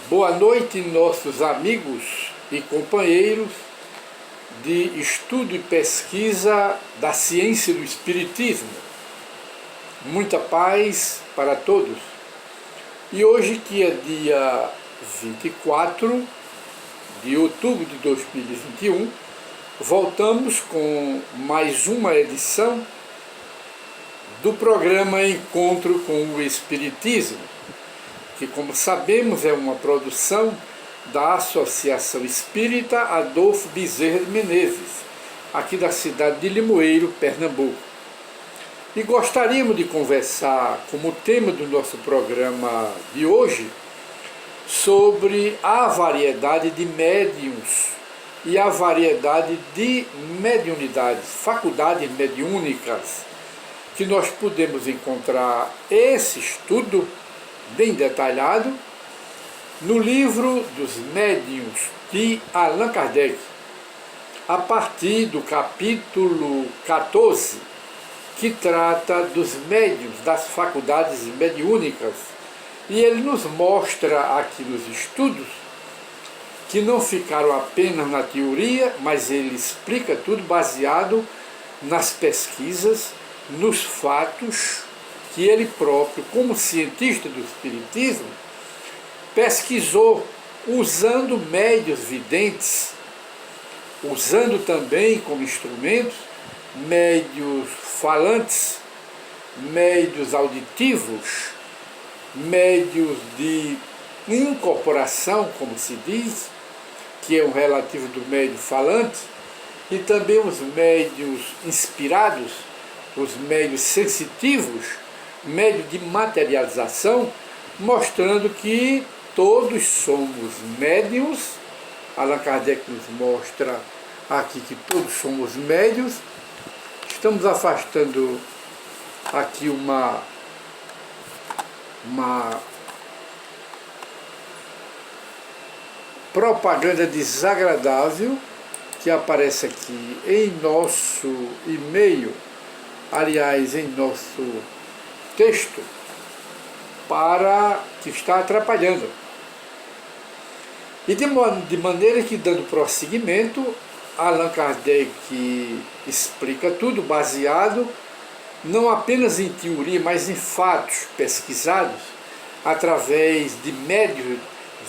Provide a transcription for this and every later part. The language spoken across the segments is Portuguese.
Boa noite, nossos amigos e companheiros de estudo e pesquisa da ciência do Espiritismo. Muita paz para todos. E hoje, que é dia 24 de outubro de 2021, voltamos com mais uma edição do programa Encontro com o Espiritismo, que, como sabemos, é uma produção da Associação Espírita Adolfo Bezerra de Menezes, aqui da cidade de Limoeiro, Pernambuco. E gostaríamos de conversar como tema do nosso programa de hoje sobre a variedade de médiuns e a variedade de mediunidades, faculdades mediúnicas, que nós podemos encontrar esse estudo bem detalhado no livro dos médiuns de Allan Kardec, a partir do capítulo 14, que trata dos médiuns, das faculdades mediúnicas, e ele nos mostra aqui nos estudos que não ficaram apenas na teoria, mas ele explica tudo baseado nas pesquisas, nos fatos que ele próprio, como cientista do Espiritismo, pesquisou usando médiuns videntes, usando também como instrumentos médiuns falantes, médiuns auditivos, médiuns de incorporação, como se diz, que é um relativo do médium falante, e também os médiuns inspirados, os médiuns sensitivos, médio de materialização, mostrando que todos somos médiuns. Allan Kardec nos mostra aqui que todos somos médiuns. Estamos afastando aqui uma propaganda desagradável que aparece aqui em nosso e-mail, aliás, em nosso texto, para que está atrapalhando. E de maneira que, dando prosseguimento, Allan Kardec explica tudo baseado não apenas em teoria, mas em fatos pesquisados através de médiuns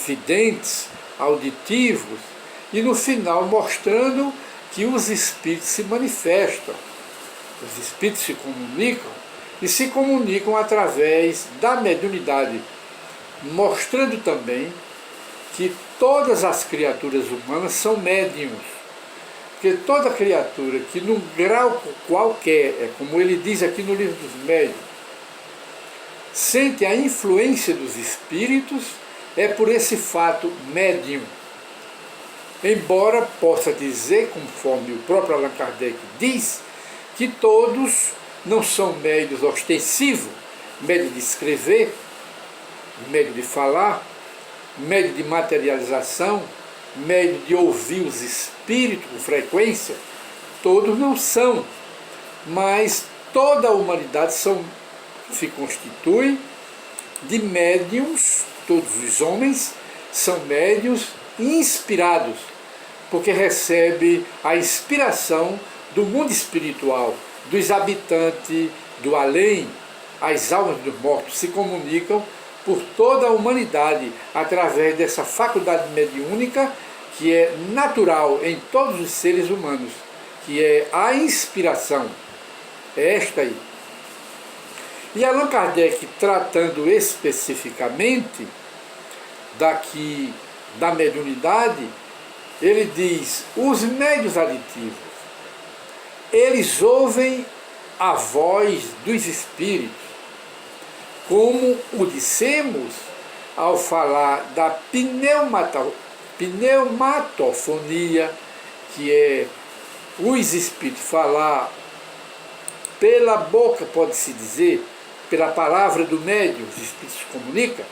videntes, auditivos, e no final mostrando que os espíritos se manifestam, os espíritos se comunicam, e se comunicam através da mediunidade, mostrando também que todas as criaturas humanas são médiuns, porque toda criatura que num grau qualquer, é como ele diz aqui no livro dos médiuns, sente a influência dos espíritos, é por esse fato médium. Embora possa dizer, conforme o próprio Allan Kardec diz, que todos não são médios ostensivos, médio de escrever, médio de falar, médio de materialização, médio de ouvir os espíritos com frequência. Todos não são, mas toda a humanidade se constitui de médiuns. Todos os homens são médiuns inspirados, porque recebe a inspiração do mundo espiritual, dos habitantes do além. As almas dos mortos se comunicam por toda a humanidade através dessa faculdade mediúnica que é natural em todos os seres humanos, que é a inspiração. É esta aí. E Allan Kardec, tratando especificamente daqui da mediunidade, ele diz: os médiuns aditivos, eles ouvem a voz dos espíritos, como o dissemos ao falar da pneumatofonia, que é os espíritos falar pela boca, pode-se dizer, pela palavra do médium, os espíritos se comunicam.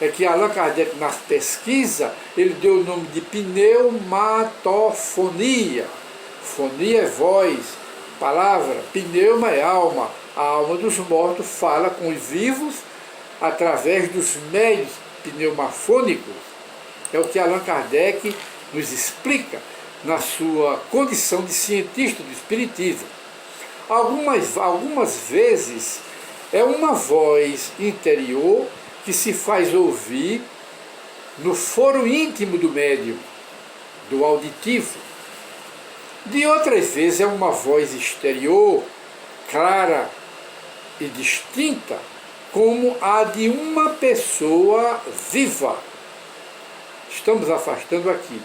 É que Allan Kardec, na pesquisa, ele deu o nome de pneumatofonia. Fonia é voz, palavra, pneuma é alma. A alma dos mortos fala com os vivos através dos médios pneumafônicos. É o que Allan Kardec nos explica na sua condição de cientista do Espiritismo. Algumas vezes é uma voz interior que se faz ouvir no foro íntimo do médium, do auditivo. De outras vezes é uma voz exterior, clara e distinta, como a de uma pessoa viva. Estamos afastando aqui.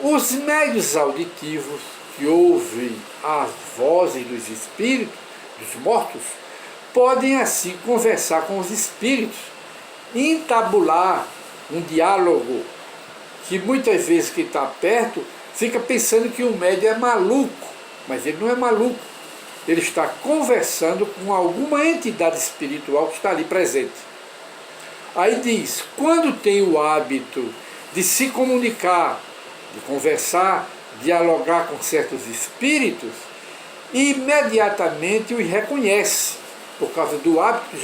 Os médiuns auditivos que ouvem as vozes dos espíritos, dos mortos, podem assim conversar com os espíritos, entabular um diálogo que muitas vezes quem está perto fica pensando que o médium é maluco, mas ele não é maluco. Ele está conversando com alguma entidade espiritual que está ali presente. Aí diz, quando tem o hábito de se comunicar, de conversar, dialogar com certos espíritos, imediatamente os reconhece, por causa do hábito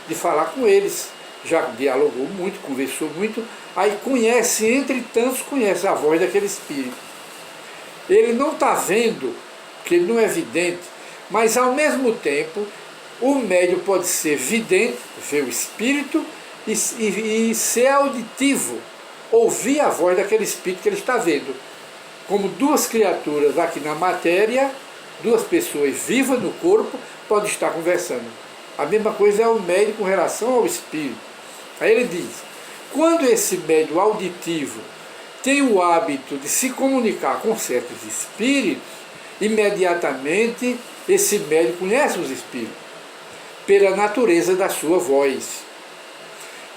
de falar com eles. Já dialogou muito, conversou muito, aí conhece, entre tantos, conhece a voz daquele espírito. Ele não está vendo, porque ele não é vidente, mas ao mesmo tempo o médium pode ser vidente, ver o espírito, e ser auditivo, ouvir a voz daquele espírito que ele está vendo. Como duas criaturas aqui na matéria, duas pessoas vivas no corpo, podem estar conversando. A mesma coisa é o médium com relação ao espírito. Aí ele diz, quando esse médium auditivo tem o hábito de se comunicar com certos espíritos, imediatamente esse médium conhece os espíritos, pela natureza da sua voz.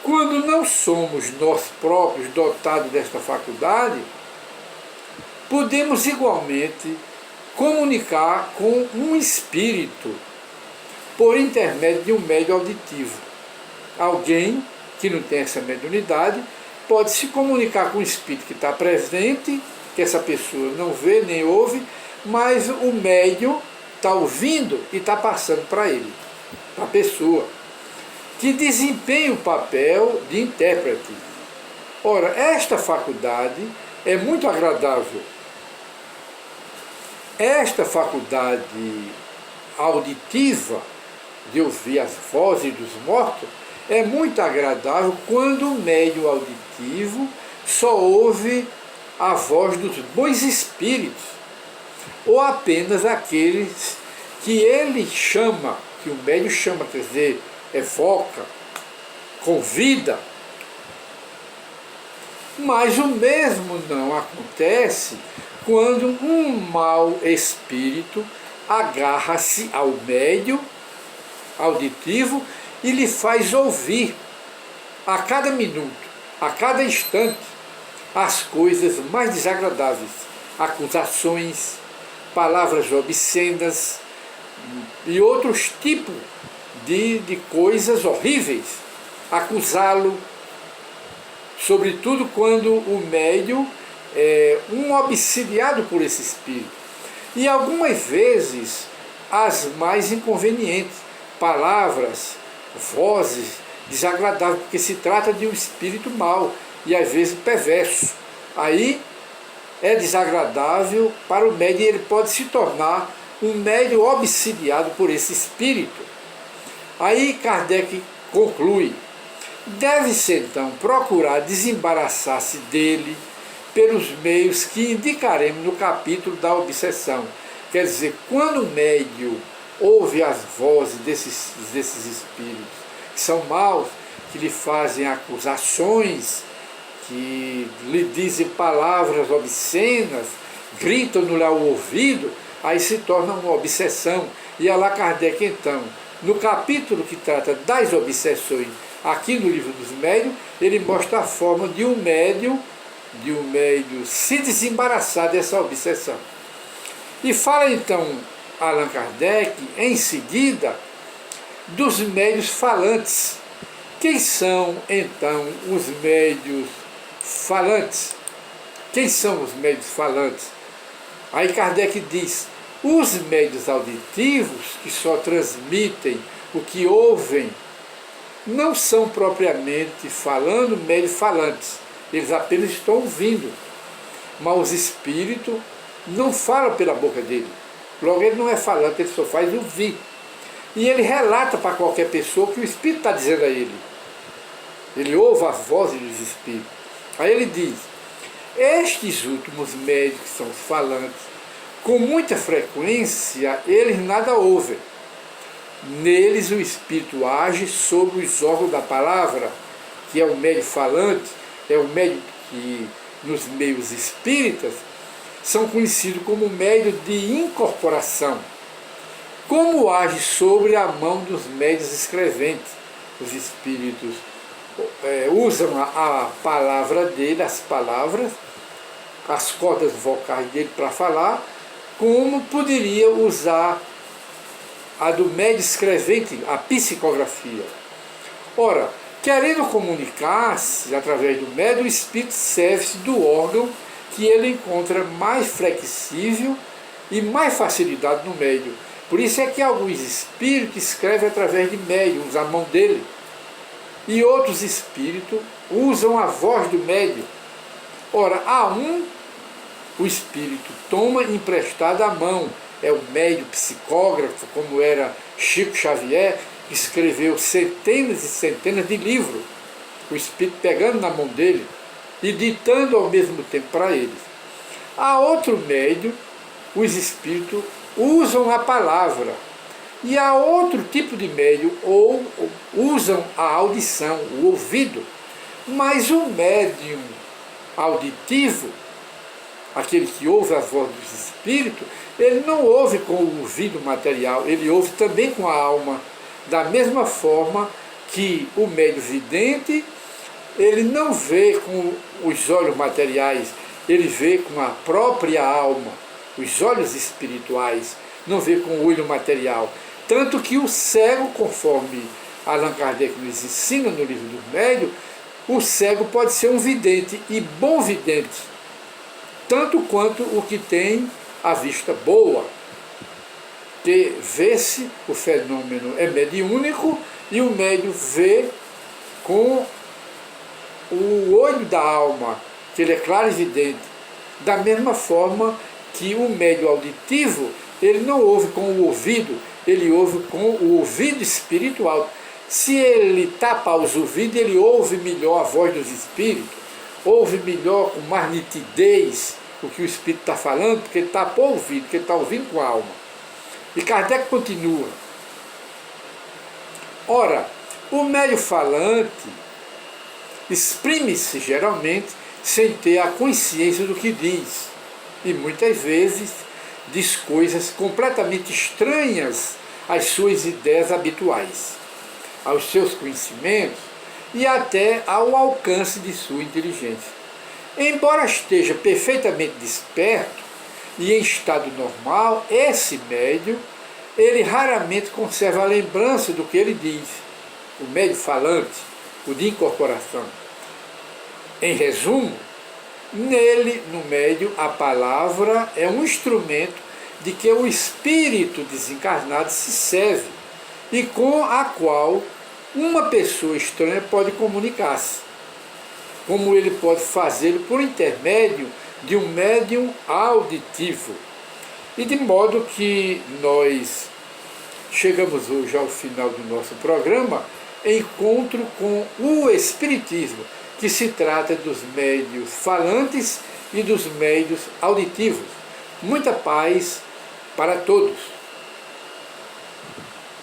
Quando não somos nós próprios dotados desta faculdade, podemos igualmente comunicar com um espírito por intermédio de um médium auditivo. Alguém que não tem essa mediunidade pode se comunicar com o espírito que está presente, que essa pessoa não vê nem ouve, mas o médium está ouvindo e está passando para ele, para a pessoa, que desempenha o papel de intérprete. Ora, esta faculdade é muito agradável. Esta faculdade auditiva, de ouvir as vozes dos mortos, é muito agradável quando o médium auditivo só ouve a voz dos bons espíritos, ou apenas aqueles que ele chama, que o médium chama, quer dizer, evoca, convida. Mas o mesmo não acontece quando um mau espírito agarra-se ao médium auditivo e lhe faz ouvir a cada minuto, a cada instante, as coisas mais desagradáveis, acusações, palavras obscenas e outros tipos de coisas horríveis, acusá-lo, sobretudo quando o médium é um obsidiado por esse espírito. E algumas vezes as mais inconvenientes, palavras, vozes desagradáveis, porque se trata de um espírito mau e às vezes perverso. Aí é desagradável para o médium e ele pode se tornar um médium obsidiado por esse espírito. Aí Kardec conclui, deve-se então procurar desembaraçar-se dele pelos meios que indicaremos no capítulo da obsessão. Quer dizer, quando o médium ouve as vozes desses espíritos, que são maus, que lhe fazem acusações, que lhe dizem palavras obscenas, gritam no ouvido, aí se torna uma obsessão. E Allan Kardec, então, no capítulo que trata das obsessões, aqui no livro dos médiuns, ele mostra a forma de um médium se desembaraçar dessa obsessão. E fala então Allan Kardec, em seguida, dos médiuns falantes. Quem são então os médiuns falantes? Quem são os médiuns falantes? Aí Kardec diz, os médiuns auditivos, que só transmitem o que ouvem, não são propriamente falando médiuns falantes, eles apenas estão ouvindo. Mas os espíritos não falam pela boca dele. Logo, ele não é falante, ele só faz ouvir. E ele relata para qualquer pessoa o que o espírito está dizendo a ele. Ele ouve as vozes dos espíritos. Aí ele diz: estes últimos médios, que são os falantes, com muita frequência eles nada ouvem. Neles o espírito age sobre os órgãos da palavra, que é o médio falante, é o médio que nos meios espíritas são conhecidos como médio de incorporação. Como age sobre a mão dos médios escreventes? Os espíritos usam a palavra dele, as palavras, as cordas vocais dele para falar, como poderia usar a do médio escrevente, a psicografia. Ora, querendo comunicar-se através do médio, o espírito serve-se do órgão que ele encontra mais flexível e mais facilidade no médio. Por isso é que alguns espíritos escrevem através de médiums, a mão dele, e outros espíritos usam a voz do médium. Ora, o espírito toma emprestada a mão, é o médium psicógrafo, como era Chico Xavier, que escreveu centenas e centenas de livros, o espírito pegando na mão dele e ditando ao mesmo tempo para eles. A outro médium, os espíritos usam a palavra, e há outro tipo de médium, ou usam a audição, o ouvido. Mas o médium auditivo, aquele que ouve a voz dos espíritos, ele não ouve com o ouvido material, ele ouve também com a alma. Da mesma forma que o médium vidente, ele não vê com os olhos materiais, ele vê com a própria alma, os olhos espirituais, não vê com o olho material. Tanto que o cego, conforme Allan Kardec nos ensina no livro do médium, o cego pode ser um vidente, e bom vidente, tanto quanto o que tem a vista boa, que vê-se, o fenômeno é mediúnico, e o médium vê com o olho da alma, que ele é clarividente. Da mesma forma que o médium auditivo, ele não ouve com o ouvido, ele ouve com o ouvido espiritual. Se ele tapar os ouvidos, ele ouve melhor a voz dos espíritos, ouve melhor, com mais nitidez, o que o espírito está falando, porque ele tapou o ouvido, porque ele está ouvindo com a alma. E Kardec continua: ora, o médium falante exprime-se geralmente sem ter a consciência do que diz, e muitas vezes diz coisas completamente estranhas às suas ideias habituais, aos seus conhecimentos e até ao alcance de sua inteligência. Embora esteja perfeitamente desperto e em estado normal, esse médium, ele raramente conserva a lembrança do que ele diz, o médium falante, o de incorporação. Em resumo, nele, no médium, a palavra é um instrumento de que o espírito desencarnado se serve e com a qual uma pessoa estranha pode comunicar-se, como ele pode fazê-lo por intermédio de um médium auditivo. E de modo que nós chegamos hoje ao final do nosso programa, encontro com o Espiritismo, que se trata dos médios falantes e dos médios auditivos. Muita paz para todos.